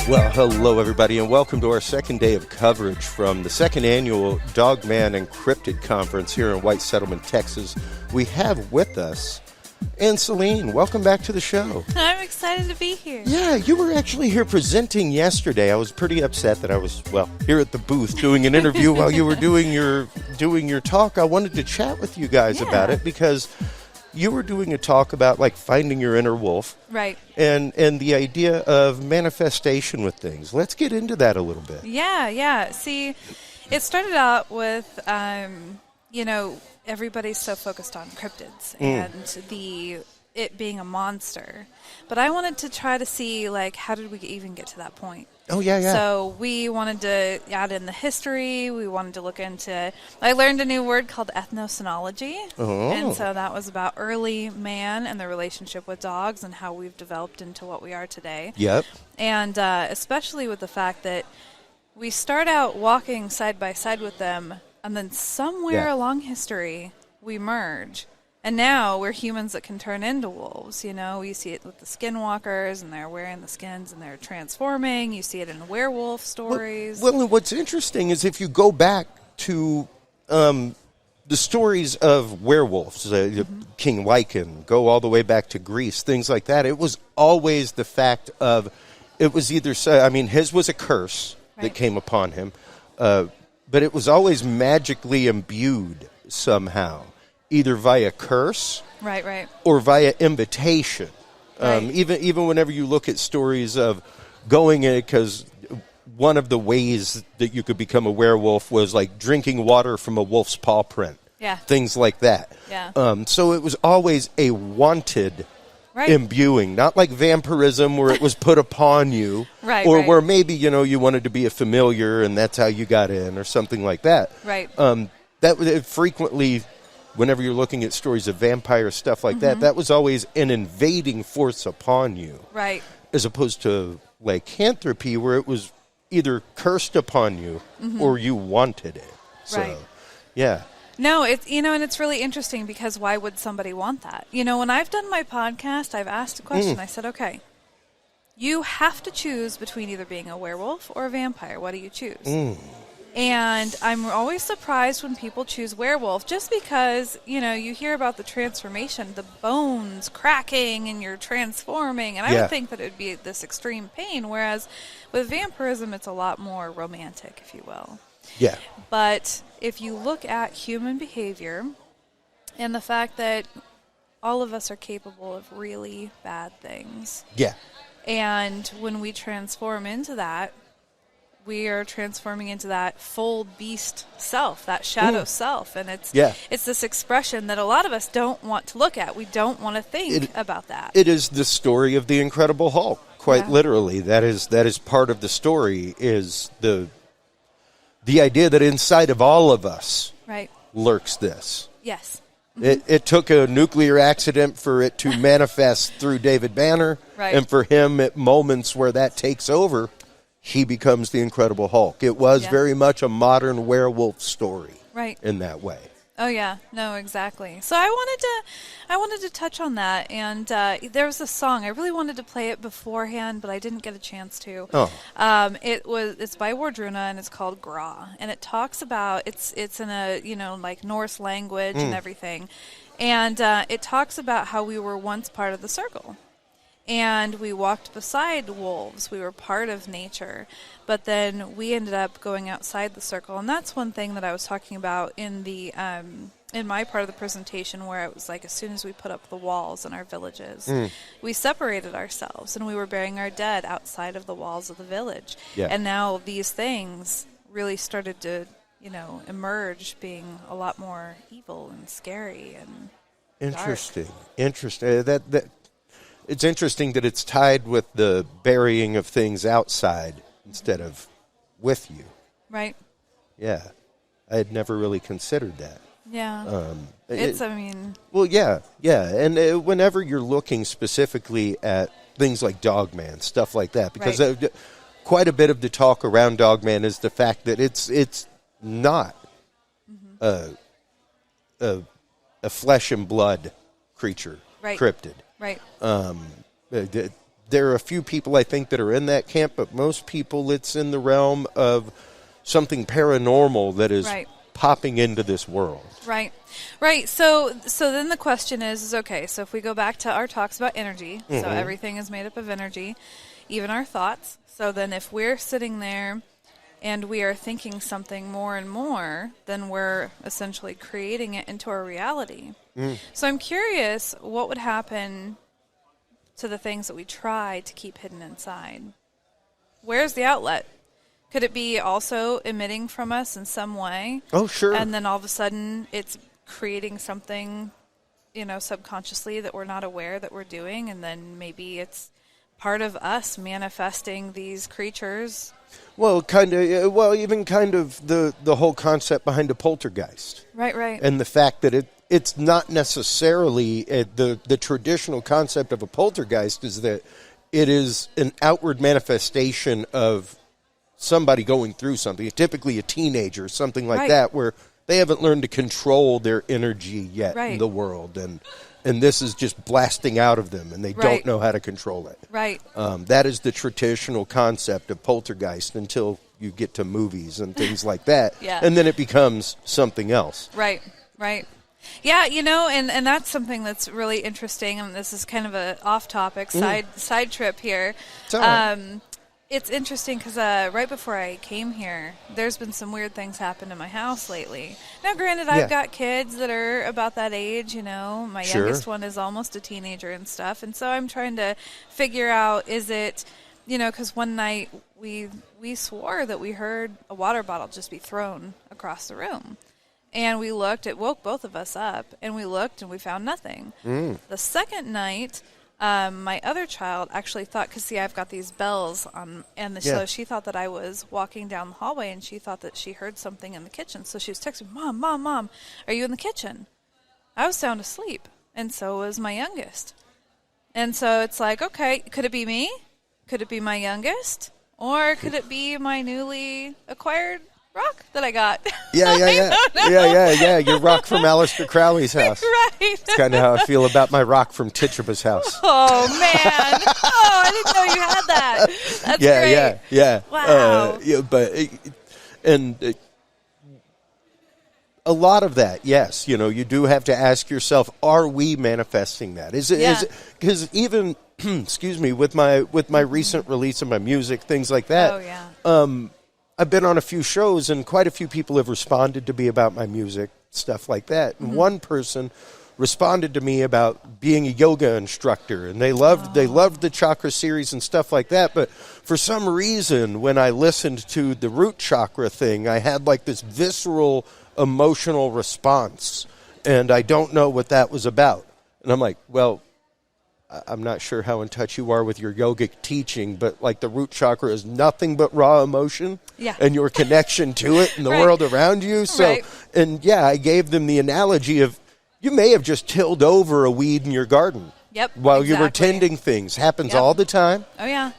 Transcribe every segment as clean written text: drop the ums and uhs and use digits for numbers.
Well, hello, everybody, and welcome to our second day of coverage from the second annual Dogman and Cryptid Conference here in White Settlement, Texas. We have with us Ann Selene. Welcome back to the show. I'm excited to be here. Yeah, you were actually here presenting yesterday. I was pretty upset that I was, here at the booth doing an interview while you were doing your talk. I wanted to chat with you guys about it because you were doing a talk about like finding your inner wolf. Right. And the idea of manifestation with things. Let's get into that a little bit. Yeah. See, it started out with, everybody's so focused on cryptids and it being a monster. But I wanted to try to see, like, how did we even get to that point? Oh, yeah. So we wanted to add in the history. We wanted to look into, I learned a new word called ethnocenology. Oh. And so that was about early man and the relationship with dogs and how we've developed into what we are today. Yep. And especially with the fact that we start out walking side by side with them, and then somewhere along history, we merge. And now we're humans that can turn into wolves. You know, you see it with the skinwalkers, and they're wearing the skins, and they're transforming. You see it in werewolf stories. Well, what's interesting is if you go back to the stories of werewolves, King Lycan, go all the way back to Greece, things like that, it was always the fact of, it was either, his was a curse that came upon him, but it was always magically imbued somehow, either via curse, right, or via invitation. Right. Even whenever you look at stories of going in, because one of the ways that you could become a werewolf was like drinking water from a wolf's paw print. Yeah. Things like that. Yeah. So it was always a wanted imbuing, not like vampirism where it was put upon you, or where maybe, you wanted to be a familiar and that's how you got in or something like that. Right. That was frequently, whenever you're looking at stories of vampire stuff like that was always an invading force upon you. Right. As opposed to lycanthropy, where it was either cursed upon you or you wanted it. So, yeah. No, it's, and it's really interesting because why would somebody want that? When I've done my podcast, I've asked a question. I said, okay, you have to choose between either being a werewolf or a vampire. What do you choose? And I'm always surprised when people choose werewolf just because, you hear about the transformation, the bones cracking and you're transforming. And I would think that it would be this extreme pain, whereas with vampirism, it's a lot more romantic, if you will. Yeah. But if you look at human behavior and the fact that all of us are capable of really bad things. Yeah. And when we transform into that, we are transforming into that full beast self, that shadow self. And it's this expression that a lot of us don't want to look at. We don't want to think about that. It is the story of the Incredible Hulk, quite literally. That is part of the story, is the idea that inside of all of us lurks this. Yes. It took a nuclear accident for it to manifest through David Banner. And for him, at moments where that takes over, he becomes the Incredible Hulk. It was very much a modern werewolf story in that way. Oh, yeah. No, exactly. So I wanted to touch on that. And there was a song. I really wanted to play it beforehand, but I didn't get a chance to. Oh. It's by Wardruna, and it's called Gra. And it talks about, it's in a, like Norse language and everything. And it talks about how we were once part of the circle. And we walked beside wolves. We were part of nature. But then we ended up going outside the circle. And that's one thing that I was talking about in the in my part of the presentation, where it was like as soon as we put up the walls in our villages, we separated ourselves. And we were burying our dead outside of the walls of the village. Yeah. And now these things really started to, emerge being a lot more evil and scary and interesting. Dark. Interesting. It's interesting that it's tied with the burying of things outside instead of with you. Right. Yeah. I had never really considered that. Yeah. Well, yeah. And whenever you're looking specifically at things like Dogman, stuff like that, because quite a bit of the talk around Dogman is the fact that it's not a flesh and blood creature, cryptid. Right. there are a few people I think that are in that camp, but most people it's in the realm of something paranormal that is popping into this world. Right. So then the question is okay, so if we go back to our talks about energy, so everything is made up of energy, even our thoughts. So then if we're sitting there and we are thinking something more and more, then we're essentially creating it into our reality. So I'm curious, what would happen to the things that we try to keep hidden inside? Where's the outlet? Could it be also emitting from us in some way? Oh, sure. And then all of a sudden it's creating something, subconsciously that we're not aware that we're doing, and then maybe it's part of us manifesting these creatures. Well, even kind of the whole concept behind a poltergeist. Right. And the fact that it's not necessarily the traditional concept of a poltergeist is that it is an outward manifestation of somebody going through something, typically a teenager, something like that, where they haven't learned to control their energy yet in the world, and this is just blasting out of them, and they don't know how to control it. Right. That is the traditional concept of poltergeist until you get to movies and things like that, and then it becomes something else. Right. Yeah, and that's something that's really interesting, and this is kind of a off-topic side trip here. It's all right. It's interesting because right before I came here, there's been some weird things happen in my house lately. Now, granted, I've got kids that are about that age, My youngest one is almost a teenager and stuff, and so I'm trying to figure out, is it, because one night we swore that we heard a water bottle just be thrown across the room. And we looked, it woke both of us up, and we looked and we found nothing. The second night, my other child actually thought, because I've got these bells on, and so she thought that I was walking down the hallway, and she thought that she heard something in the kitchen. So she was texting, Mom, are you in the kitchen? I was sound asleep, and so was my youngest. And so it's like, okay, could it be me? Could it be my youngest? Or could it be my newly acquired rock that I got? Yeah. Your rock from Aleister Crowley's house. Right. It's kind of how I feel about my rock from Tituba's house. Oh, man. I didn't know you had that. That's great. Yeah. Wow. A lot of that, yes. You do have to ask yourself, are we manifesting that? Is it because even excuse me, with my recent release of my music, things like that. Oh, yeah. I've been on a few shows, and quite a few people have responded to me about my music, stuff like that. And one person responded to me about being a yoga instructor, and they loved the chakra series and stuff like that. But for some reason, when I listened to the root chakra thing, I had like this visceral emotional response, and I don't know what that was about. And I'm like, well, I'm not sure how in touch you are with your yogic teaching, but like the root chakra is nothing but raw emotion and your connection to it and the world around you. So, I gave them the analogy of you may have just tilled over a weed in your garden. Yep. While you were tending things. Happens all the time. Oh, yeah.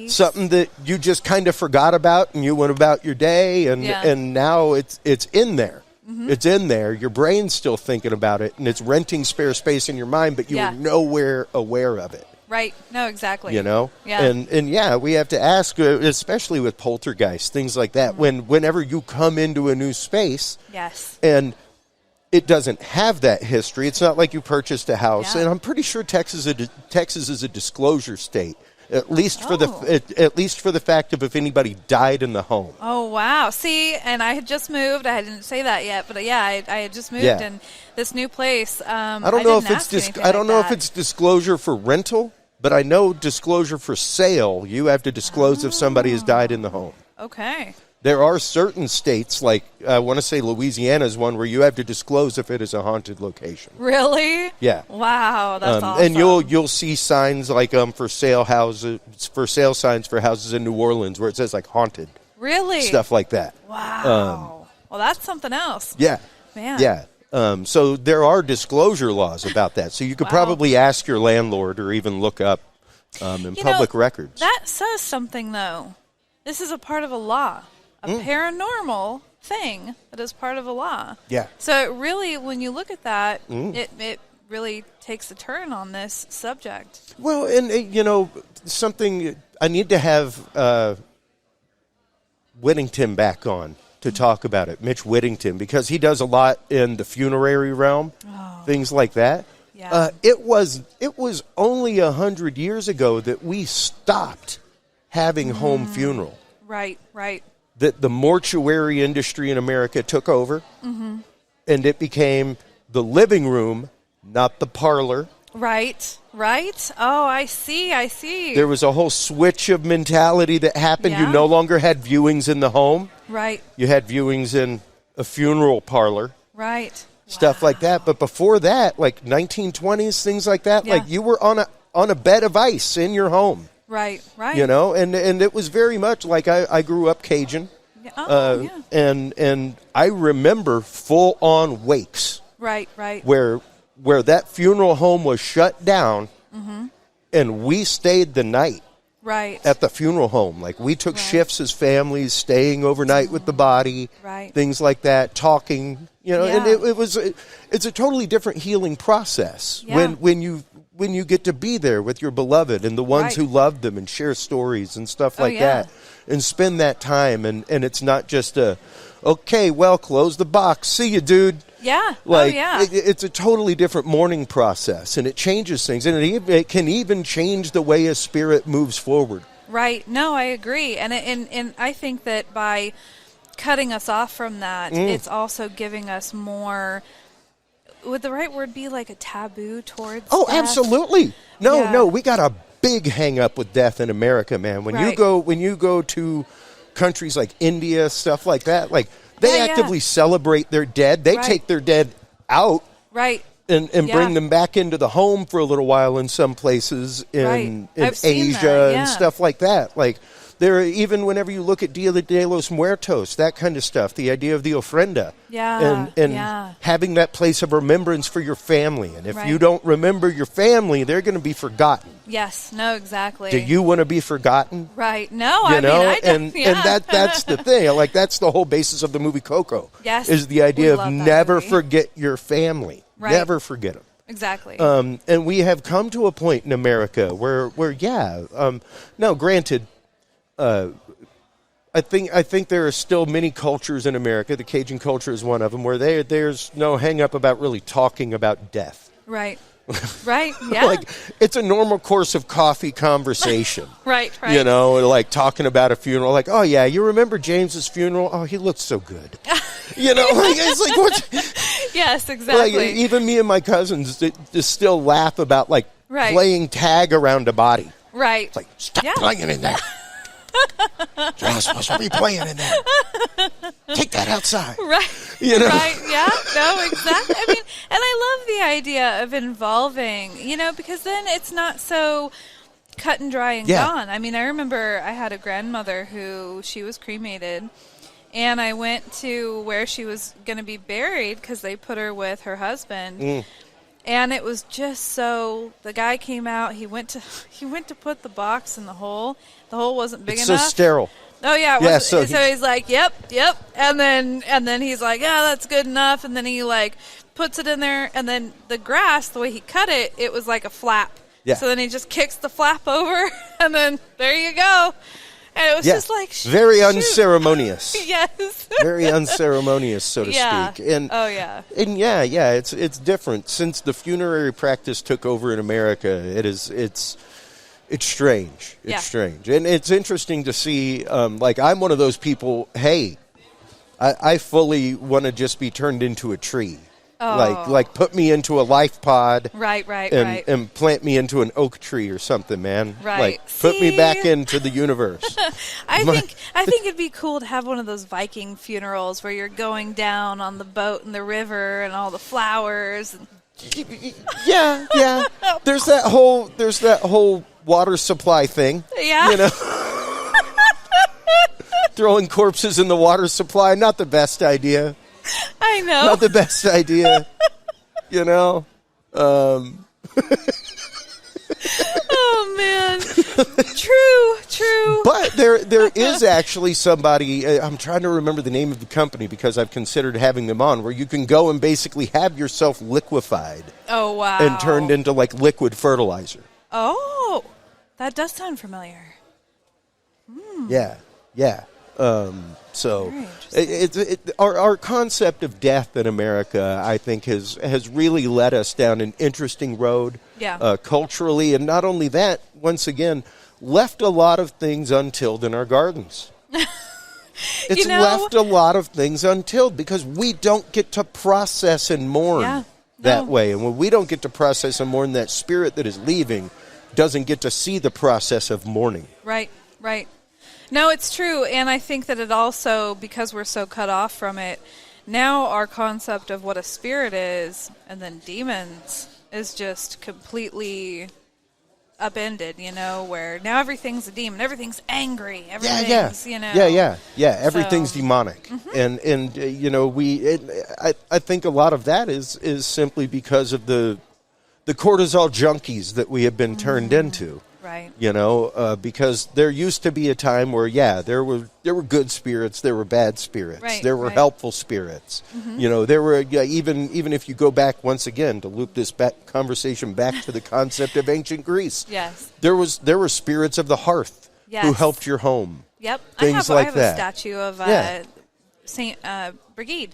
Something that you just kind of forgot about and you went about your day, and now it's in there. It's in there. Your brain's still thinking about it, and it's renting spare space in your mind, but you are nowhere aware of it. Right. No, exactly. Yeah. And we have to ask, especially with poltergeists, things like that, whenever you come into a new space, and it doesn't have that history. It's not like you purchased a house, and I'm pretty sure Texas is a disclosure state. At least for the fact of if anybody died in the home. Oh, wow. See, and I had just moved. I didn't say that yet, but I had just moved in this new place. I don't know if it's disclosure for rental, but I know disclosure for sale. You have to disclose if somebody has died in the home. Okay. There are certain states, like I want to say Louisiana is one, where you have to disclose if it is a haunted location. Really? Yeah. Wow, that's awesome. And you'll see signs like for sale signs for houses in New Orleans where it says like haunted. Really? Stuff like that. Wow. Well, that's something else. Yeah. Man. Yeah. So there are disclosure laws about that. So you could probably ask your landlord or even look up in public records. That says something, though. This is a part of a law. A paranormal thing that is part of a law. Yeah. So it really, when you look at that, it really takes a turn on this subject. Well, and something I need to have Whittington back on to talk about it, Mitch Whittington, because he does a lot in the funerary realm, things like that. Yeah. It was only 100 years ago that we stopped having home funeral. Right. That the mortuary industry in America took over, and it became the living room, not the parlor. Right. Oh, I see. There was a whole switch of mentality that happened. Yeah. You no longer had viewings in the home. Right. You had viewings in a funeral parlor. Right. Stuff like that. But before that, like 1920s, things like that, like you were on a bed of ice in your home. Right. And it was very much like I grew up Cajun. Yeah. And I remember full-on wakes. Right. Where that funeral home was shut down, and we stayed the night. Right. At the funeral home. Like, we took shifts as families, staying overnight with the body, things like that, talking, and it's a totally different healing process when you get to be there with your beloved and the ones who love them and share stories and stuff like that and spend that time. And it's not just okay, well, close the box. See you, dude. Yeah. It's a totally different mourning process, and it changes things, and it can even change the way a spirit moves forward. Right. No, I agree, and I think that by cutting us off from that, it's also giving us more. Would the right word be like a taboo towards? Oh, death? Absolutely. No, we got a big hang up with death in America, man. When you go to countries like India, stuff like that, like. They actively celebrate their dead. They take their dead out and bring them back into the home for a little while in some places in Asia and stuff like that. Like, there, even whenever you look at Dia de los Muertos, that kind of stuff, the idea of the ofrenda. And having that place of remembrance for your family. And if you don't remember your family, they're going to be forgotten. Yes, no, exactly. Do you want to be forgotten? Right. No, I don't. And that's the thing. Like, that's the whole basis of the movie Coco. Yes. Is the idea of never forget your family. Right. Never forget them. Exactly. And we have come to a point in America where now granted, I think there are still many cultures in America. The Cajun culture is one of them where there's no hang up about really talking about death. Right. Yeah. Like, it's a normal course of coffee conversation. Right. Like talking about a funeral. Like, oh yeah, you remember James's funeral? Oh, he looked so good. It's like what? Yes, exactly. Like, even me and my cousins just still laugh about like playing tag around a body. Right. It's like, stop playing in there. You're not supposed to be playing in there. Take that outside. Right. Right. Yeah. No, exactly. I mean, and I love the idea of involving, because then it's not so cut and dry and gone. I mean, I remember I had a grandmother who she was cremated, and I went to where she was going to be buried because they put her with her husband. And it was just so, the guy came out, he went to put the box in the hole. The hole wasn't big enough. It's so sterile. Oh yeah, it wasn't. So he's like, yep. And then he's like, yeah, that's good enough. And then he like puts it in there, and then the grass, the way he cut it, it was like a flap. Yeah. So then he just kicks the flap over, and then there you go. And it was just like, very unceremonious. Yes. Very unceremonious, so to speak. And And it's different. Since the funerary practice took over in America, it's strange. It's strange. And it's interesting to see, like, I'm one of those people, hey, I fully want to just be turned into a tree. Oh. Like put me into a life pod. Right. And plant me into an oak tree or something, man. Right. Like, put me back into the universe. I think it'd be cool to have one of those Viking funerals where you're going down on the boat in the river and all the flowers. And yeah. There's that whole water supply thing. Yeah. Throwing corpses in the water supply, not the best idea. I know. Not the best idea. Oh, man. True. But there is actually somebody, I'm trying to remember the name of the company because I've considered having them on, where you can go and basically have yourself liquefied. Oh, wow. And turned into like liquid fertilizer. Oh, that does sound familiar. Yeah. So our concept of death in America, I think, has really led us down an interesting road culturally. And not only that, once again, left a lot of things untilled in our gardens. It's left a lot of things untilled because we don't get to process and mourn that way. And when we don't get to process and mourn, that spirit that is leaving doesn't get to see the process of mourning. Right. No, it's true. And I think that it also, because we're so cut off from it, now our concept of what a spirit is and then demons is just completely upended, where now everything's a demon, everything's angry, everything's, everything's demonic. I think a lot of that is simply because of the cortisol junkies that we have been turned into. Right. Because there used to be a time where, there were good spirits, there were bad spirits, there were helpful spirits. There were, even if you go back once again to loop this conversation back to the concept of ancient Greece. Yes. There were spirits of the hearth who helped your home. Yep. Things I have that. A statue of Saint Brigide.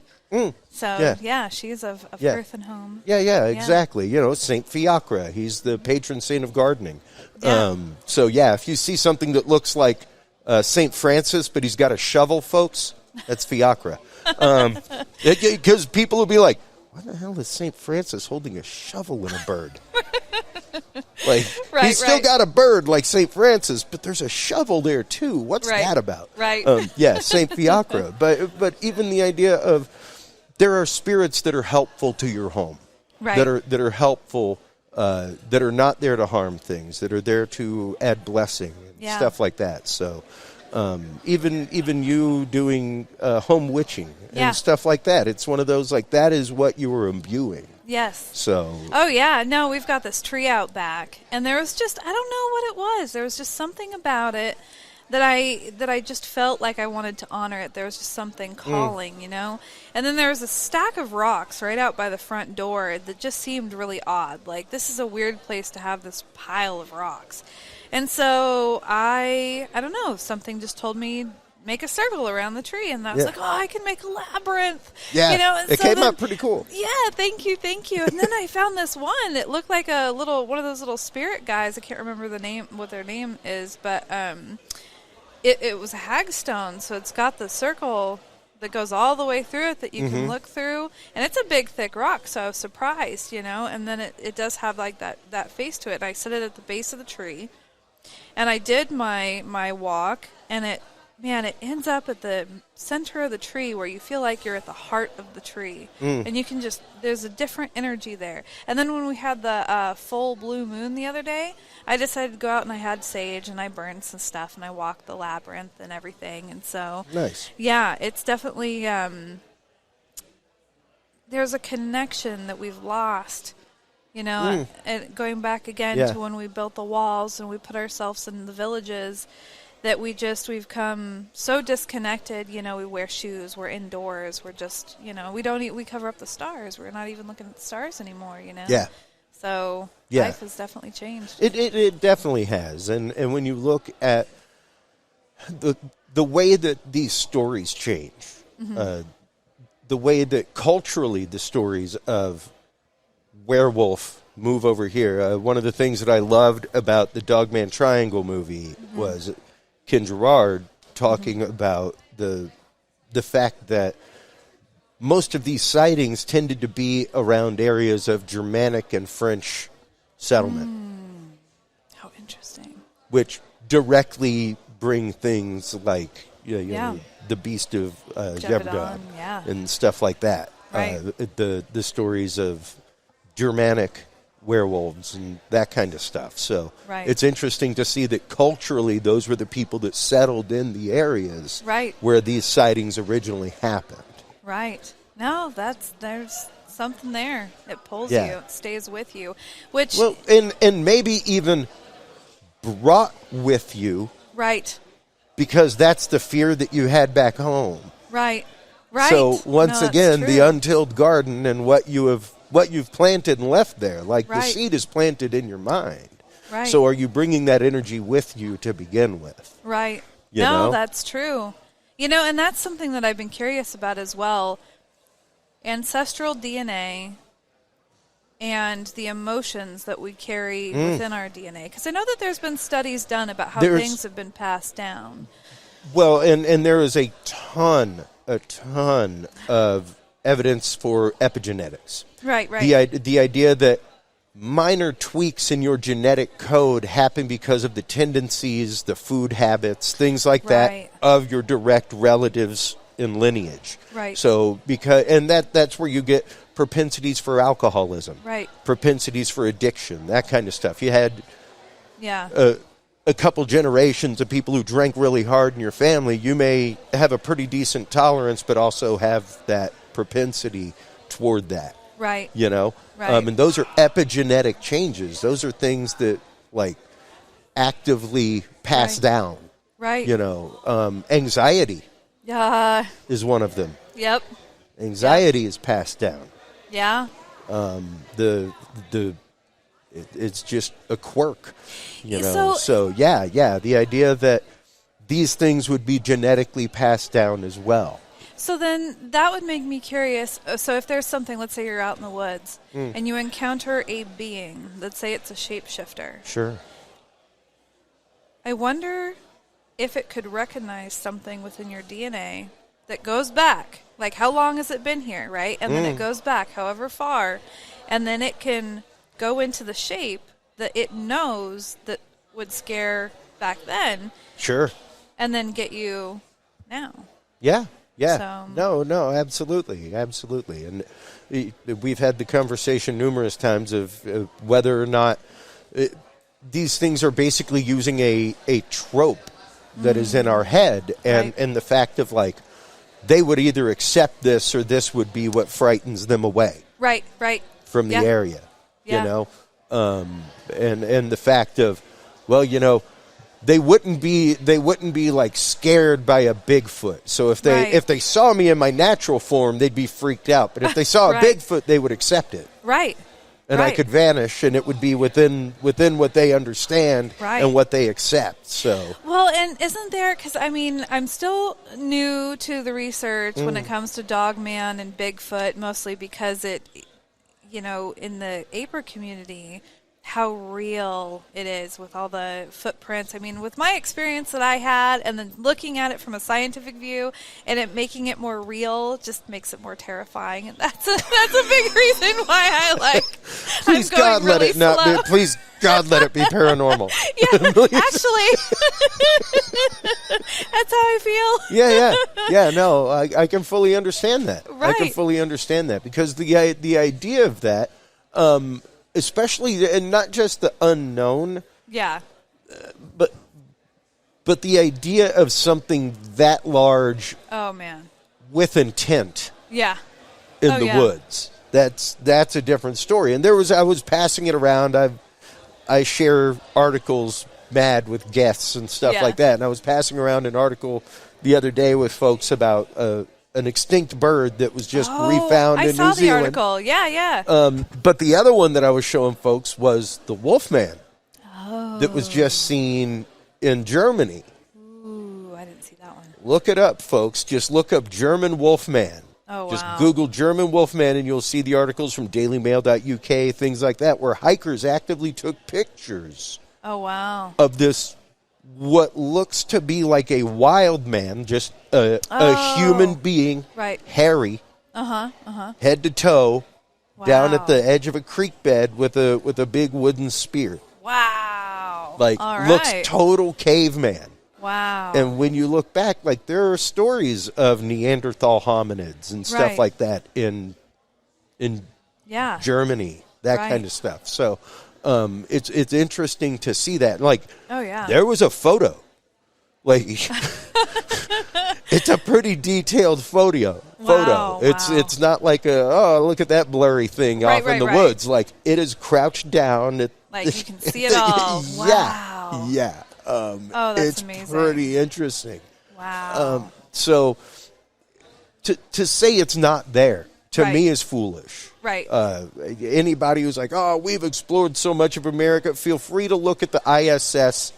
So, she's of earth and home. Yeah, exactly. Saint Fiacre, he's the patron saint of gardening. Yeah. If you see something that looks like Saint Francis, but he's got a shovel, folks, that's Fiacre. Because people will be like, what the hell is Saint Francis holding a shovel and a bird? He's still got a bird like Saint Francis, but there's a shovel there too. What's that about? Right. Saint Fiacre. But even the idea of there are spirits that are helpful to your home, that are helpful, that are not there to harm things, that are there to add blessing and stuff like that. So even you doing home witching and stuff like that, it's one of those that is what you were imbuing. Yes. So. Oh yeah, no, we've got this tree out back, and there was just, I don't know what it was. There was just something about it that I just felt like I wanted to honor it. There was just something calling, And then there was a stack of rocks right out by the front door that just seemed really odd. Like, this is a weird place to have this pile of rocks. And so I don't know, something just told me, make a circle around the tree. And I was like, I can make a labyrinth. Yeah, it came out pretty cool. Yeah, thank you. And then I found this one. It looked like one of those little spirit guys. I can't remember what their name is, but it was a hagstone. So it's got the circle that goes all the way through it that you can look through. And it's a big, thick rock, so I was surprised, And then it does have that face to it. And I set it at the base of the tree. And I did my walk, and it ends up at the center of the tree where you feel like you're at the heart of the tree. And you can there's a different energy there. And then when we had the full blue moon the other day, I decided to go out and I had sage and I burned some stuff and I walked the labyrinth and everything. And so, nice. Yeah, it's definitely, there's a connection that we've lost. And going back again to when we built the walls and we put ourselves in the villages, that we've come so disconnected. We wear shoes, we're indoors, we're just, we cover up the stars. We're not even looking at the stars anymore, Yeah. So life has definitely changed. It definitely has. And when you look at the way that these stories change, the way that culturally the stories of werewolf move over here. One of the things that I loved about the Dogman Triangle movie was Ken Gerard talking about the fact that most of these sightings tended to be around areas of Germanic and French settlement. How interesting. Which directly bring things like the Beast of Gévaudan and stuff like that. Right. The stories of Germanic werewolves and that kind of stuff. So it's interesting to see that culturally those were the people that settled in the areas where these sightings originally happened. Right. No, there's something there. It pulls you. It stays with you. Which and maybe even brought with you. Right. Because that's the fear that you had back home. Right. Right. So once again, the untilled garden and what you've planted and left there, like the seed is planted in your mind. Right. So are you bringing that energy with you to begin with? Right. You know? That's true. And that's something that I've been curious about as well. Ancestral DNA and the emotions that we carry within our DNA. Because I know that there's been studies done about how things have been passed down. Well, and there is a ton of evidence for epigenetics. Right, right. The idea that minor tweaks in your genetic code happen because of the tendencies, the food habits, things like that of your direct relatives in lineage. Right. So that's where you get propensities for alcoholism. Right. Propensities for addiction, that kind of stuff. You had a couple generations of people who drank really hard in your family. You may have a pretty decent tolerance, but also have that propensity toward that. Right. Right. And those are epigenetic changes. Those are things that, like, actively pass down. Right. Anxiety is one of them. Yep. Anxiety is passed down. Yeah. It's just a quirk, So the idea that these things would be genetically passed down as well. So then that would make me curious. So if there's something, let's say you're out in the woods and you encounter a being, let's say it's a shapeshifter. Sure. I wonder if it could recognize something within your DNA that goes back. Like, how long has it been here, right? And then it goes back however far. And then it can go into the shape that it knows that would scare back then. Sure. And then get you now. Yeah. So. No, absolutely. And we've had the conversation numerous times of whether or not these things are basically using a trope that is in our head, and the fact of, like, they would either accept this or this would be what frightens them away. Right. From the area, and the fact of, well, they wouldn't be like scared by a Bigfoot. So if they saw me in my natural form, they'd be freaked out. But if they saw a Bigfoot, they would accept it. Right. And I could vanish, and it would be within what they understand and what they accept. So well, and isn't there? Because I'm still new to the research when it comes to Dogman and Bigfoot, mostly because it, in the Aper community, how real it is with all the footprints. With my experience that I had, and then looking at it from a scientific view, and it making it more real just makes it more terrifying. And that's a big reason why I like. Please God, let it not be. Please God, let it be paranormal. Actually, that's how I feel. Yeah. No, I can fully understand that. Right. I can fully understand that, because the idea of that. Especially, and not just the unknown. Yeah. But the idea of something that large. Oh, man. With intent. Yeah. In the woods. That's a different story. And I was passing it around. I share articles mad with guests and stuff like that. And I was passing around an article the other day with folks about an extinct bird that was just refound in New Zealand. I saw the article. Yeah. But the other one that I was showing folks was the Wolfman that was just seen in Germany. Ooh, I didn't see that one. Look it up, folks. Just look up German Wolfman. Oh, wow. Just Google German Wolfman, and you'll see the articles from dailymail.uk, things like that, where hikers actively took pictures. Oh, wow. Of this, what looks to be like a wild man, just a human being, hairy, head to toe, down at the edge of a creek bed with a big wooden spear. Wow! Looks total caveman. Wow! And when you look back, there are stories of Neanderthal hominids and stuff like that in Germany, that kind of stuff. So. It's interesting to see that. There was a photo. It's a pretty detailed photo. Wow. It's not like look at that blurry thing off in the woods. It is crouched down. You can see it all. Wow. Yeah. Wow. Yeah. That's it's amazing. Pretty interesting. Wow. So to say it's not there, to me, is foolish. Right. Anybody who's like, oh, we've explored so much of America, feel free to look at the ISS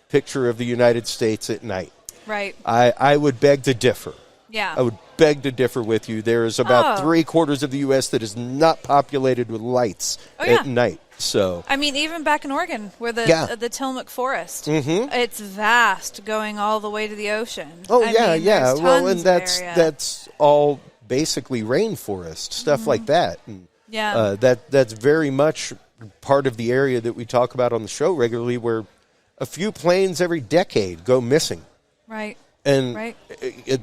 picture of the United States at night. Right. I would beg to differ. Yeah. I would beg to differ with you. There is about 3/4 of the U.S. that is not populated with lights at night. So I mean, even back in Oregon, where the Tillamook Forest, it's vast, going all the way to the ocean. Oh, yeah. Well, and that's all basically rainforest, stuff like that. And, that's very much part of the area that we talk about on the show regularly, where a few planes every decade go missing. Right. And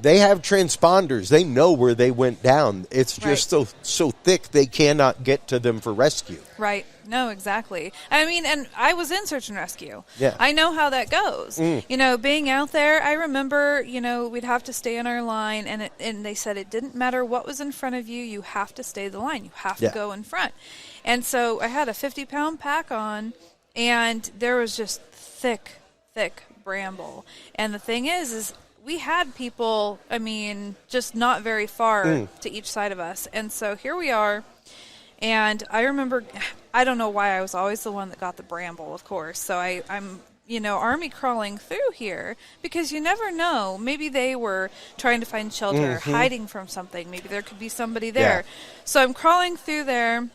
they have transponders. They know where they went down. It's just so thick they cannot get to them for rescue. Right. No, exactly. I mean, and I was in search and rescue. Yeah. I know how that goes. You know, being out there, I remember, we'd have to stay in our line, and they said it didn't matter what was in front of you, you have to stay the line. You have to go in front. And so I had a 50-pound pack on, and there was just thick bramble. And the thing is we had people, I mean, just not very far to each side of us. And so here we are. And I remember, I don't know why I was always the one that got the bramble, of course. So I'm army crawling through here, because you never know. Maybe they were trying to find shelter, hiding from something. Maybe there could be somebody there. Yeah. So I'm crawling through there.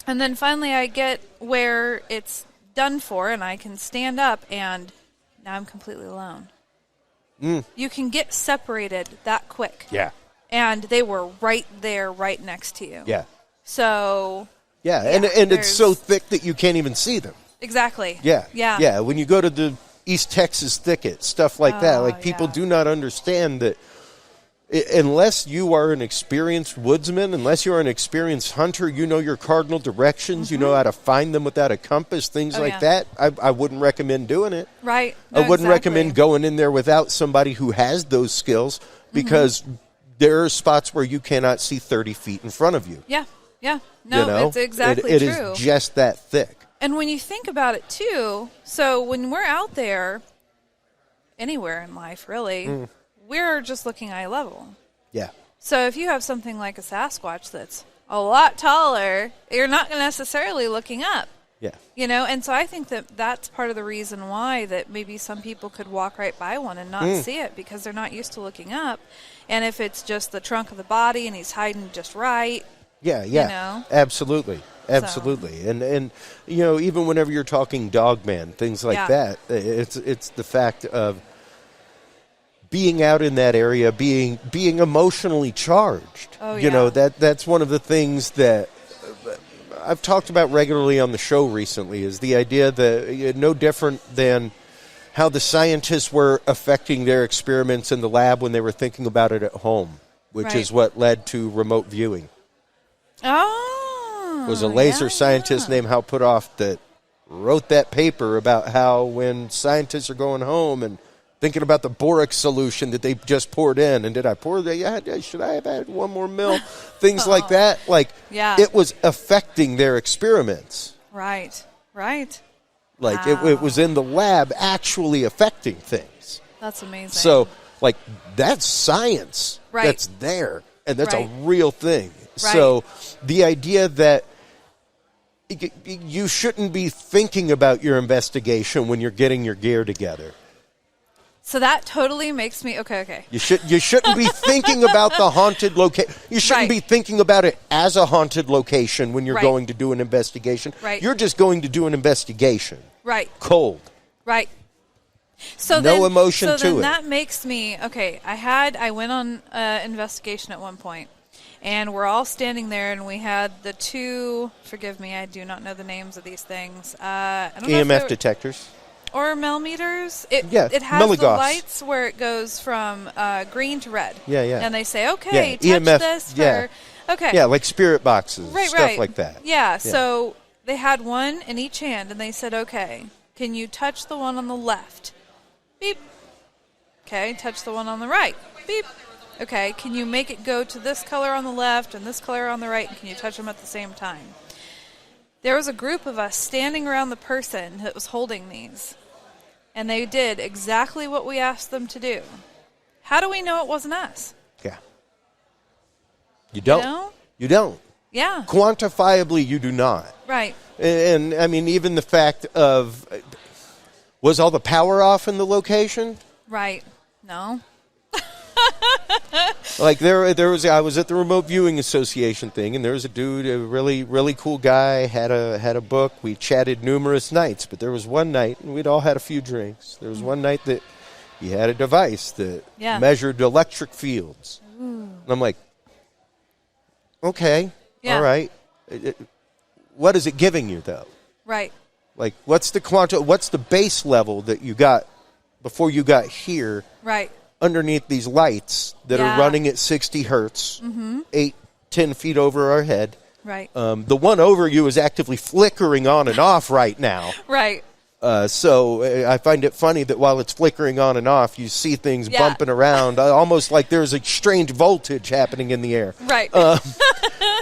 And then finally I get where it's done for and I can stand up, and now I'm completely alone. You can get separated that quick. Yeah. And they were right there, right next to you. Yeah. So. Yeah, and it's so thick that you can't even see them. Exactly. Yeah. Yeah. Yeah, when you go to the East Texas thicket, stuff like that, like people do not understand that unless you are an experienced woodsman, unless you're an experienced hunter, you know your cardinal directions, you know how to find them without a compass, things like that, I wouldn't recommend doing it. Right. No, I wouldn't recommend going in there without somebody who has those skills, because there are spots where you cannot see 30 feet in front of you. Yeah. Yeah. No, it's exactly true. It is just that thick. And when you think about it, too, so when we're out there, anywhere in life, really, we're just looking eye level. Yeah. So if you have something like a Sasquatch that's a lot taller, you're not necessarily looking up. Yeah. And so I think that that's part of the reason why that maybe some people could walk right by one and not see it, because they're not used to looking up. And if it's just the trunk of the body and he's hiding just right. Yeah. Absolutely. Absolutely. So. And even whenever you're talking Dogman, things like that, it's the fact of being out in that area, being emotionally charged. Oh, yeah. That's one of the things that I've talked about regularly on the show recently, is the idea that no different than how the scientists were affecting their experiments in the lab when they were thinking about it at home, which is what led to remote viewing. Oh. It was a laser scientist named Hal Puthoff that wrote that paper about how when scientists are going home and thinking about the borax solution that they just poured in, and did I pour that? Yeah, should I have had one more mil? Things like that. It was affecting their experiments. Right. It was in the lab actually affecting things. That's amazing. So, that's science. Right. That's there, and that's a real thing. Right. So, the idea that you shouldn't be thinking about your investigation when you're getting your gear together. So that totally makes me okay. You shouldn't be thinking about the haunted location. You shouldn't be thinking about it as a haunted location when you're going to do an investigation. Right. You're just going to do an investigation. Right. Cold. Right. So no emotion to it. So then that makes me I went on an investigation at one point, and we're all standing there, and we had the two. Forgive me, I do not know the names of these things. I don't know EMF detectors. Or millimeters. It has milligauss. The lights where it goes from green to red. Yeah. And they say, touch EMF, this for... Okay. Yeah, like spirit boxes, stuff like that. Yeah, so they had one in each hand, and they said, okay, can you touch the one on the left? Beep. Okay, touch the one on the right. Beep. Okay, can you make it go to this color on the left and this color on the right, and can you touch them at the same time? There was a group of us standing around the person that was holding these. and they did exactly what we asked them to do, how do we know it wasn't us? Yeah. You don't. You know? You don't. Yeah. Quantifiably, you do not. Right. And I mean, even the fact of, was all the power off in the location? Right. No. Like there was, I was at the Remote Viewing Association thing, and there was a dude, a really, really cool guy, had a book. We chatted numerous nights, but there was one night, and we'd all had a few drinks. There was one night that he had a device that measured electric fields. And I'm like, okay, all right. What is it giving you, though? Right. Like, what's the base level that you got before you got here? Right. Underneath these lights that are running at 60 hertz, 8-10 feet over our head. Right. The one over you is actively flickering on and off right now. Right. So I find it funny that while it's flickering on and off, you see things bumping around, almost like there's a strange voltage happening in the air. Right.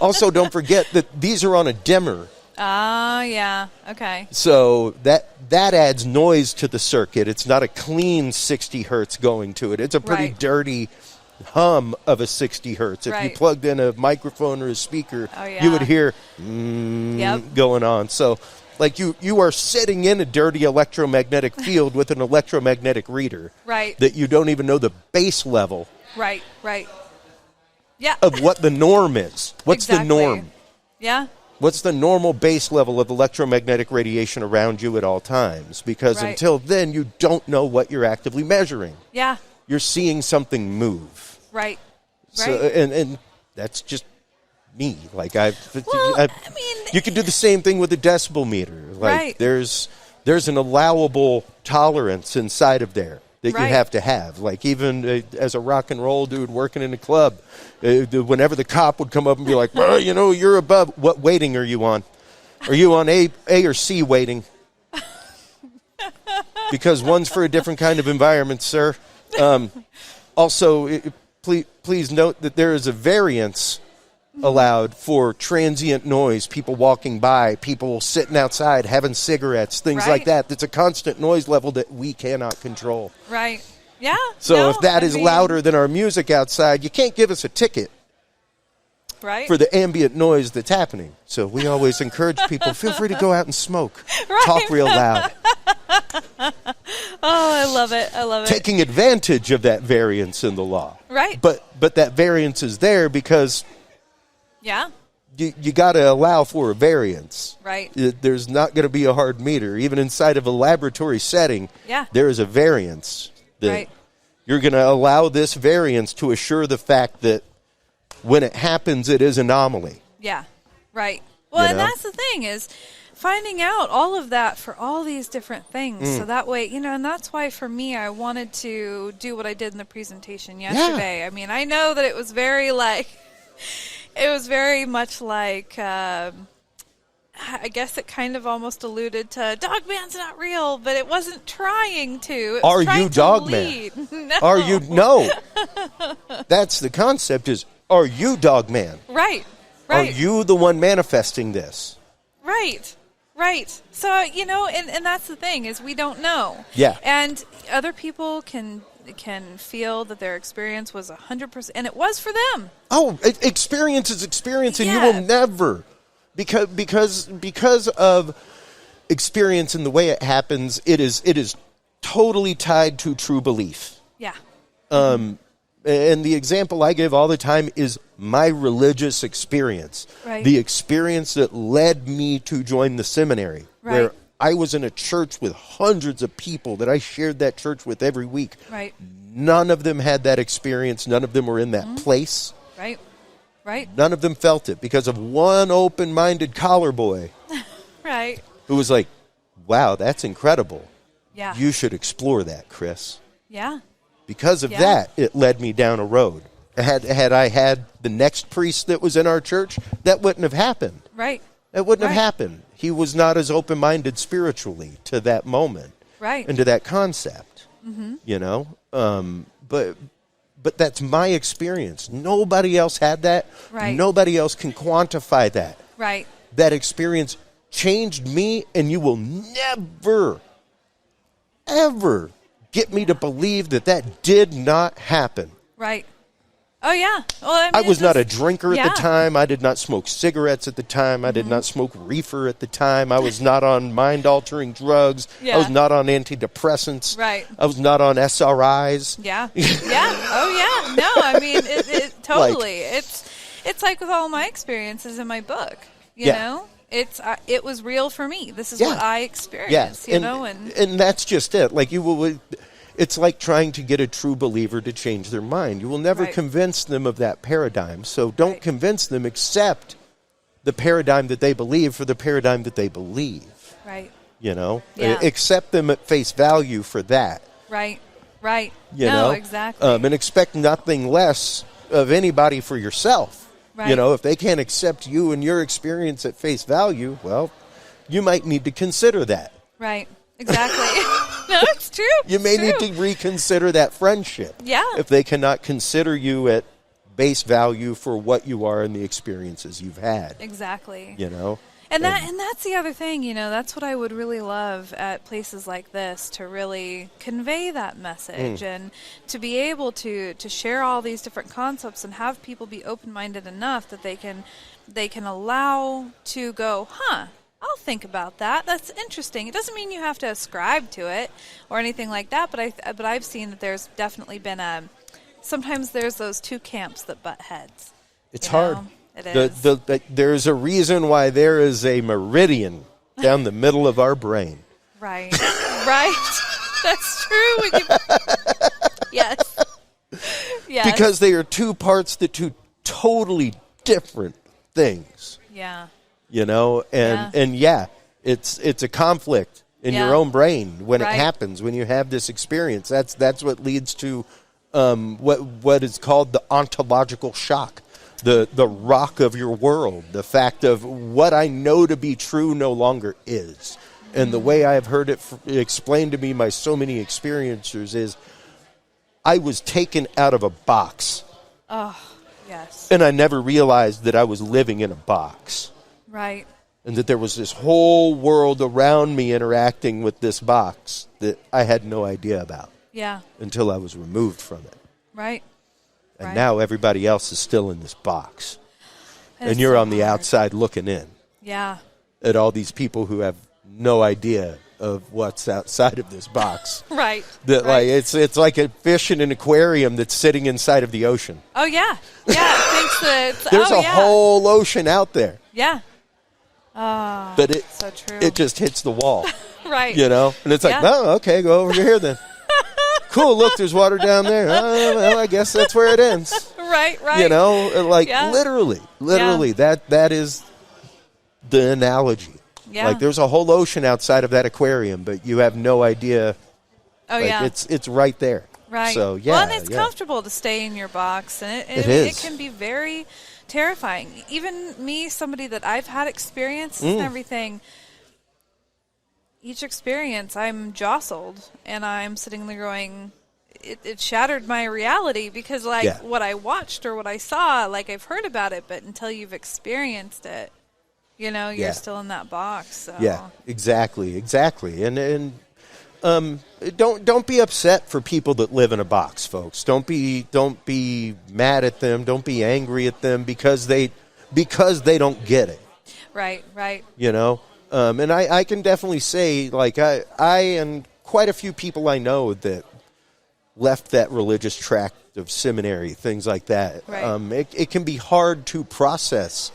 Also, don't forget that these are on a dimmer. Yeah. Okay. So that adds noise to the circuit. It's not a clean 60 hertz going to it. It's a pretty dirty hum of a 60 hertz. If you plugged in a microphone or a speaker, you would hear going on. So, like, you are sitting in a dirty electromagnetic field with an electromagnetic reader. Right. That you don't even know the base level. Right. Yeah. Of what the norm is. What's the norm? Yeah. What's the normal base level of electromagnetic radiation around you at all times? Because until then, you don't know what you're actively measuring. Yeah. You're seeing something move. Right. So, and that's just me. Like I mean, you can do the same thing with a decibel meter. Like there's an allowable tolerance inside of there that you have to have. Like even as a rock and roll dude working in a club, whenever the cop would come up and be like, well, you know, you're above. What weighting are you on? Are you on A or C weighting? Because one's for a different kind of environment, sir. Also, please note that there is a variance allowed for transient noise, people walking by, people sitting outside having cigarettes, things like that. That's a constant noise level that we cannot control. Right. Yeah. So if that is louder than our music outside, you can't give us a ticket. Right. For the ambient noise that's happening. So we always encourage people, feel free to go out and smoke. Talk real loud. I love it. Taking advantage of that variance in the law. Right. But that variance is there because you got to allow for a variance. Right. There's not going to be a hard meter. Even inside of a laboratory setting, there is a variance. That you're going to allow this variance to assure the fact that when it happens, it is anomaly. Yeah, right. Well, and that's the thing is finding out all of that for all these different things. So that way, you know, and that's why for me, I wanted to do what I did in the presentation yesterday. Yeah. I mean, I know that it was very much like, I guess it kind of almost alluded to Dogman's not real, but it wasn't trying to. Are you Dogman? No. Are you? No. That's the concept is, are you Dogman? Right. Are you the one manifesting this? Right. So, you know, and that's the thing is we don't know. Yeah. And other people can feel that their experience was 100%, and it was for them. Oh, experience is experience, and you will never, because of experience and the way it happens, it is totally tied to true belief. Yeah. And the example I give all the time is my religious experience. Right. The experience that led me to join the seminary, where I was in a church with hundreds of people that I shared that church with every week. Right. None of them had that experience. None of them were in that place. Right. None of them felt it because of one open-minded collar boy. Right. Who was like, wow, that's incredible. Yeah. You should explore that, Chris. Yeah. Because of that, it led me down a road. Had I had the next priest that was in our church, that wouldn't have happened. Right. That wouldn't have happened. He was not as open-minded spiritually to that moment. Right. And to that concept. Mm-hmm. You know? But that's my experience. Nobody else had that. Right. Nobody else can quantify that. Right. That experience changed me, and you will never ever get me to believe that did not happen. Right. Oh, yeah. Well, I was not a drinker at the time. I did not smoke cigarettes at the time. I did not smoke reefer at the time. I was not on mind-altering drugs. I was not on antidepressants. Right. I was not on SRIs. Yeah. Yeah. Oh, yeah. No, I mean, it totally. It's like with all my experiences in my book, you know? It was real for me. This is what I experienced, you know? And that's just it. Like, it's like trying to get a true believer to change their mind. You will never convince them of that paradigm. So don't convince them, accept the paradigm that they believe for the paradigm that they believe. Right. You know? Yeah. Accept them at face value for that. Right. Right. You know? Exactly. And expect nothing less of anybody for yourself. Right. You know, if they can't accept you and your experience at face value, well, you might need to consider that. Right. Exactly. No, it's true. You may need to reconsider that friendship. Yeah. If they cannot consider you at base value for what you are and the experiences you've had. Exactly. You know? And that's the other thing, you know, that's what I would really love at places like this, to really convey that message and to be able to share all these different concepts and have people be open-minded enough that they can allow to go, I'll think about that. That's interesting. It doesn't mean you have to ascribe to it or anything like that, but I've seen that there's definitely been sometimes there's those two camps that butt heads. It's hard. It is. There's a reason why there is a meridian down the middle of our brain. Right. Right. That's true. Yes. Yes. Because they are two parts that do totally different things. Yeah. You know, and it's a conflict in your own brain when it happens, when you have this experience. That's what leads to what is called the ontological shock, the rock of your world, the fact of what I know to be true no longer is. And the way I have heard it explained to me by so many experiencers is I was taken out of a box. Oh, yes. And I never realized that I was living in a box. Right. And that there was this whole world around me interacting with this box that I had no idea about. Yeah. Until I was removed from it. Right. And now everybody else is still in this box. And you're on the outside looking in. Yeah. At all these people who have no idea of what's outside of this box. Right. That like it's like a fish in an aquarium that's sitting inside of the ocean. Oh yeah. Yeah. It thinks that there's a whole ocean out there. Yeah. Oh, but so true. It just hits the wall. Right. You know? And it's like, oh, okay, go over here then. Cool, look, there's water down there. Oh, well, I guess that's where it ends. Right, right. You know, like literally, that is the analogy. Yeah. Like there's a whole ocean outside of that aquarium, but you have no idea. Oh, It's right there. Right. So, well, and it's comfortable to stay in your box, and it can be very terrifying. Even me, somebody that I've had experience and everything, each experience I'm jostled, and I'm sitting there going, it shattered my reality because what I watched or what I saw, like I've heard about it, but until you've experienced it, you know, you're still in that box. So. Yeah, exactly. And don't be upset for people that live in a box, folks. Don't be mad at them. Don't be angry at them because they don't get it. Right. You know, and I can definitely say, like I and quite a few people I know that left that religious tract of seminary, things like that. Right. It can be hard to process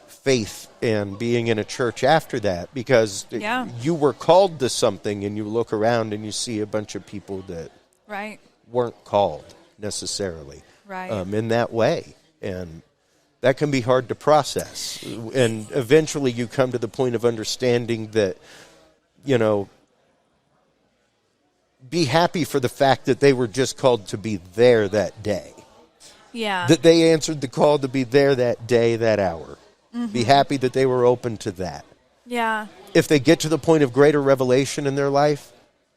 faith and being in a church after that because you were called to something and you look around and you see a bunch of people that weren't called necessarily in that way. And that can be hard to process. And eventually you come to the point of understanding that, you know, be happy for the fact that they were just called to be there that day. Yeah. That they answered the call to be there that day, that hour. Mm-hmm. Be happy that they were open to that. Yeah. If they get to the point of greater revelation in their life,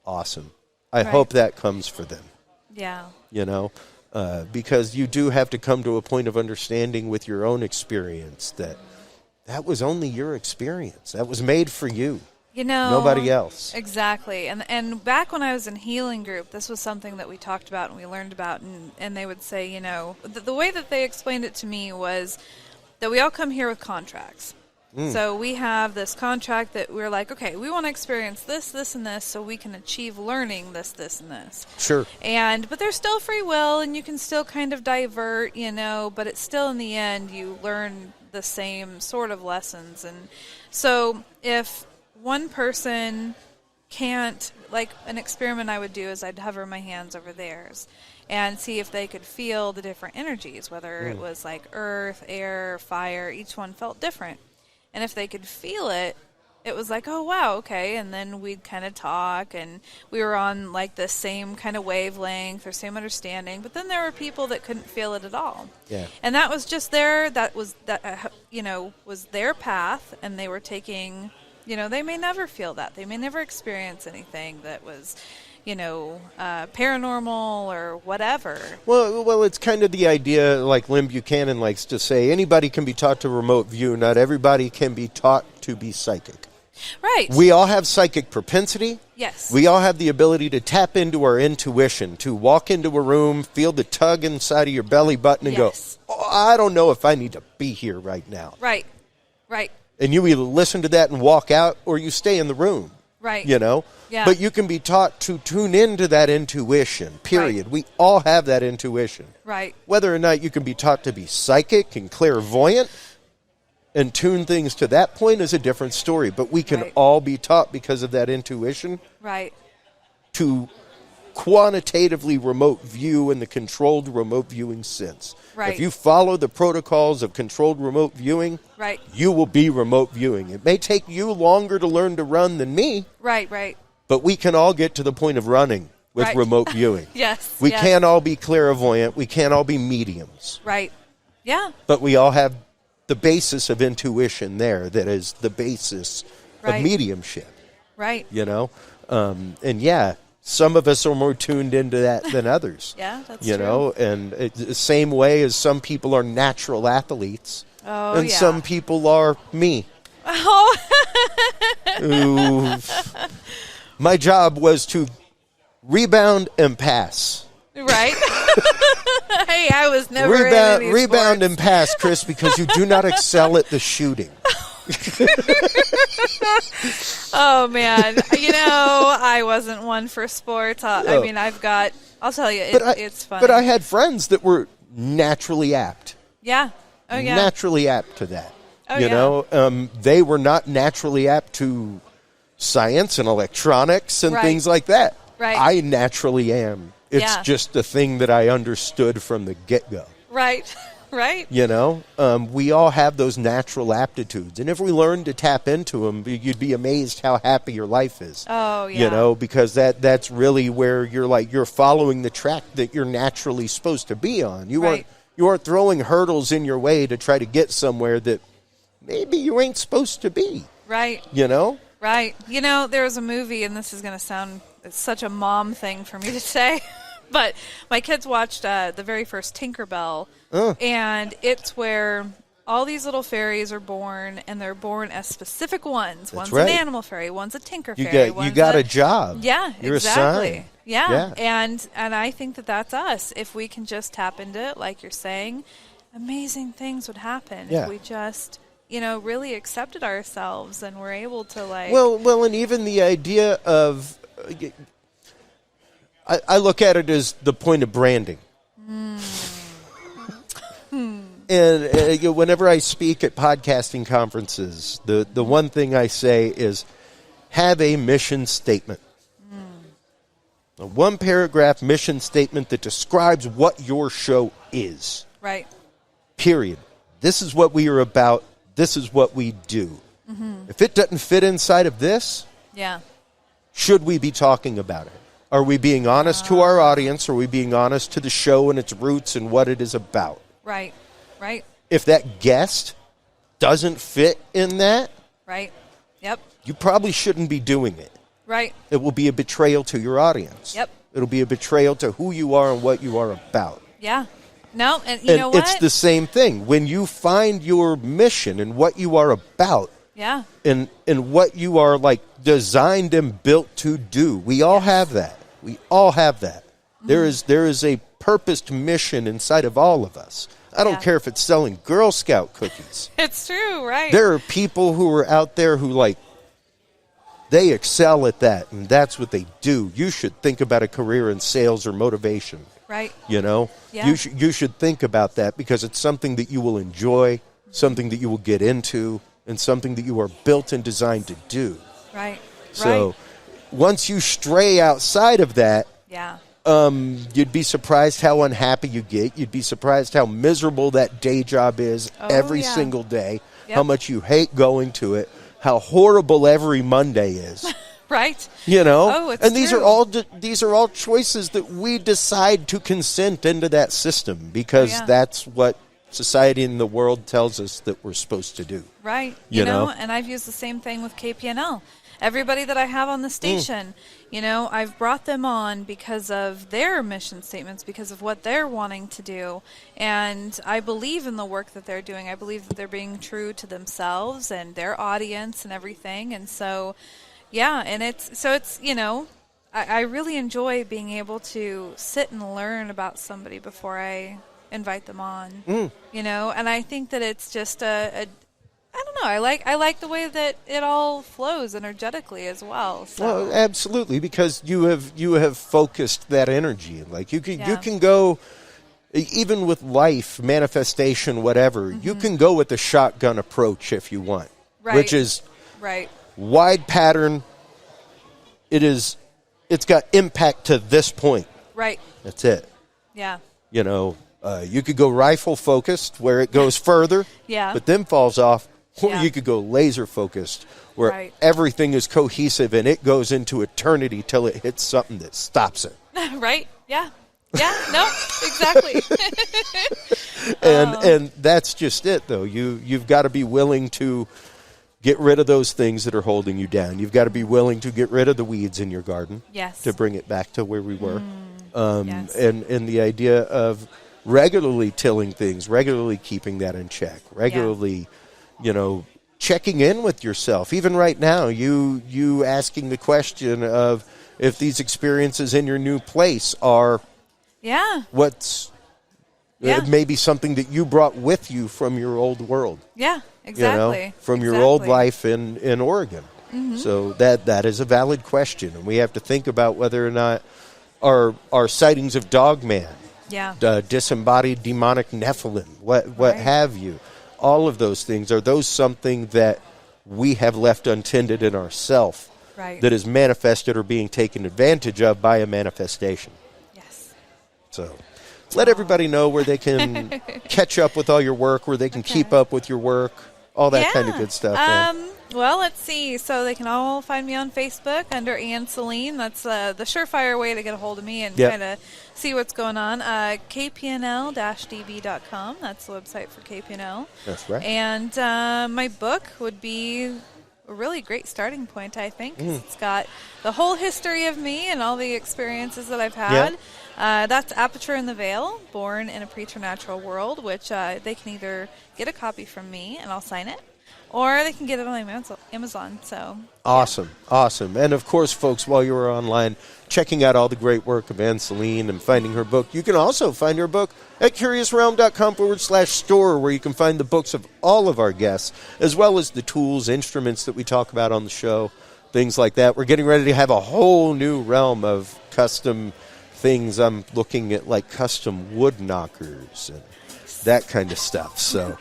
awesome. I hope that comes for them. Yeah. You know, because you do have to come to a point of understanding with your own experience that was only your experience. That was made for you. Nobody else. Exactly. And back when I was in healing group, this was something that we talked about and we learned about, and they would say, the way that they explained it to me was that we all come here with contracts. So we have this contract that we're like, okay, we want to experience this, this, and this so we can achieve learning this, this, and this. Sure. But there's still free will, and you can still kind of divert, but it's still in the end you learn the same sort of lessons. And so if one person can't, like an experiment I would do is I'd hover my hands over theirs and see if they could feel the different energies, whether it was like earth, air, fire, each one felt different. And if they could feel it, it was like, oh, wow, okay. And then we'd kind of talk, and we were on like the same kind of wavelength or same understanding. But then there were people that couldn't feel it at all. Yeah. And that was just was their path, and they were taking, they may never feel that. They may never experience anything that was, paranormal or whatever. Well, it's kind of the idea, like Lynn Buchanan likes to say, anybody can be taught to remote view. Not everybody can be taught to be psychic. Right. We all have psychic propensity. Yes. We all have the ability to tap into our intuition, to walk into a room, feel the tug inside of your belly button and go, oh, I don't know if I need to be here right now. Right. And you either listen to that and walk out, or you stay in the room. Right. Yeah. But you can be taught to tune into that intuition, period. Right. We all have that intuition. Right. Whether or not you can be taught to be psychic and clairvoyant and tune things to that point is a different story. But we can all be taught, because of that intuition, to quantitatively remote view in the controlled remote viewing sense. Right. If you follow the protocols of controlled remote viewing, you will be remote viewing. It may take you longer to learn to run than me. Right. But we can all get to the point of running with remote viewing. Yes. We can't all be clairvoyant. We can't all be mediums. Right. Yeah. But we all have the basis of intuition there that is the basis of mediumship. Right. Some of us are more tuned into that than others. Yeah, that's true. And it's the same way as some people are natural athletes. And some people are me. Who, my job was to rebound and pass. Right. Hey, I was never rebound and pass, Chris, because you do not excel at the shooting. Oh man, I wasn't one for sports. I'll tell you, it's funny. But I had friends that were naturally apt. Yeah. Oh yeah. Naturally apt to that. They were not naturally apt to science and electronics and things like that. Right. I naturally am. It's just a thing that I understood from the get-go. Right. Right. We all have those natural aptitudes. And if we learn to tap into them, you'd be amazed how happy your life is. Oh, yeah. Because that's really where you're following the track that you're naturally supposed to be on. You aren't throwing hurdles in your way to try to get somewhere that maybe you ain't supposed to be. Right. Right. There was a movie, and this is going to sound, it's such a mom thing for me to say, but my kids watched the very first Tinkerbell, and it's where all these little fairies are born, and they're born as specific ones. One's an animal fairy, one's a tinker fairy. You got a job. Yeah, You're exactly. assigned. Yeah. And I think that's us. If we can just tap into it, like you're saying, amazing things would happen if we just, really accepted ourselves and were able to Well, and even the idea of, I look at it as the point of branding. And whenever I speak at podcasting conferences, the one thing I say is have a mission statement. A one-paragraph mission statement that describes what your show is. Right. Period. This is what we are about. This is what we do. Mm-hmm. If it doesn't fit inside of this, should we be talking about it? Are we being honest to our audience? Are we being honest to the show and its roots and what it is about? Right. Right. If that guest doesn't fit in that, Yep. You probably shouldn't be doing it. Right. It will be a betrayal to your audience. Yep. It'll be a betrayal to who you are and what you are about. Yeah. No, and you know what? It's the same thing. When you find your mission and what you are about, Yeah. And what you are like designed and built to do. We all have that. We all have that. Mm-hmm. There is a purposed mission inside of all of us. I don't care if it's selling Girl Scout cookies. It's true, right? There are people who are out there who like they excel at that, and that's what they do. You should think about a career in sales or motivation. Right. You know? Yeah. You should think about that because it's something that you will enjoy, something that you will get into, and something that you are built and designed to do. Right. So once you stray outside of that, you'd be surprised how unhappy you get. You'd be surprised how miserable that day job is every single day, how much you hate going to it, how horrible every Monday is. Right. You know? Oh, it's and these true. these are all choices that we decide to consent into that system because that's what society and the world tells us that we're supposed to do. Right. You know, and I've used the same thing with KPNL. Everybody that I have on the station, you know, I've brought them on because of their mission statements, because of what they're wanting to do. And I believe in the work that they're doing. I believe that they're being true to themselves and their audience and everything. And so, and it's, you know, I really enjoy being able to sit and learn about somebody before I invite them on, you know, and I think that it's just I don't know. I like the way that it all flows energetically as well. So. Well, absolutely, because you have focused that energy. Like you can go, even with life, manifestation, whatever. You can go with the shotgun approach if you want, which is wide pattern. It's got impact to this point. Right. That's it. Yeah. You know, you could go rifle focused where it goes further, but then falls off. Or you could go laser focused where everything is cohesive and it goes into eternity till it hits something that stops it. Right? Yeah. Yeah. No. Exactly. And that's just it, though. You've got to be willing to get rid of those things that are holding you down. You've got to be willing to get rid of the weeds in your garden. Yes. To bring it back to where we were. And the idea of regularly tilling things, regularly keeping that in check, regularly, you know, checking in with yourself. Even right now, you asking the question of if these experiences in your new place are what's maybe something that you brought with you from your old world. Yeah, exactly. You know, from your old life in Oregon. Mm-hmm. So that is a valid question, and we have to think about whether or not our sightings of Dogman, disembodied demonic Nephilim, what have you. All of those things, are those something that we have left untended in ourself that is manifested or being taken advantage of by a manifestation? Yes. So let everybody know where they can catch up with all your work, where they can keep up with your work, all that kind of good stuff. Well, let's see. So they can all find me on Facebook under Ann Selene. That's the surefire way to get a hold of me and kind of see what's going on. KPNL-DB.com. That's the website for KPNL. That's right. And my book would be a really great starting point, I think. It's got the whole history of me and all the experiences that I've had. That's Aperture in the Veil, Born in a Preternatural World, which they can either get a copy from me and I'll sign it, or they can get it on Amazon. So awesome. And of course, folks, while you were online checking out all the great work of Ann Selene and finding her book, you can also find her book at CuriousRealm.com/store, where you can find the books of all of our guests, as well as the tools, instruments that we talk about on the show, things like that. We're getting ready to have a whole new realm of custom things. I'm looking at like custom wood knockers and that kind of stuff. So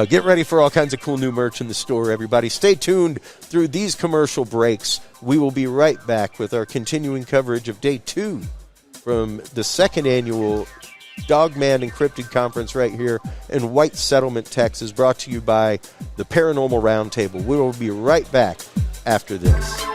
get ready for all kinds of cool new merch in the store, everybody. Stay tuned through these commercial breaks. We will be right back with our continuing coverage of Day 2 from the second annual Dogman and Cryptid Conference right here in White Settlement, Texas, brought to you by the Paranormal Round Table. We will be right back after this.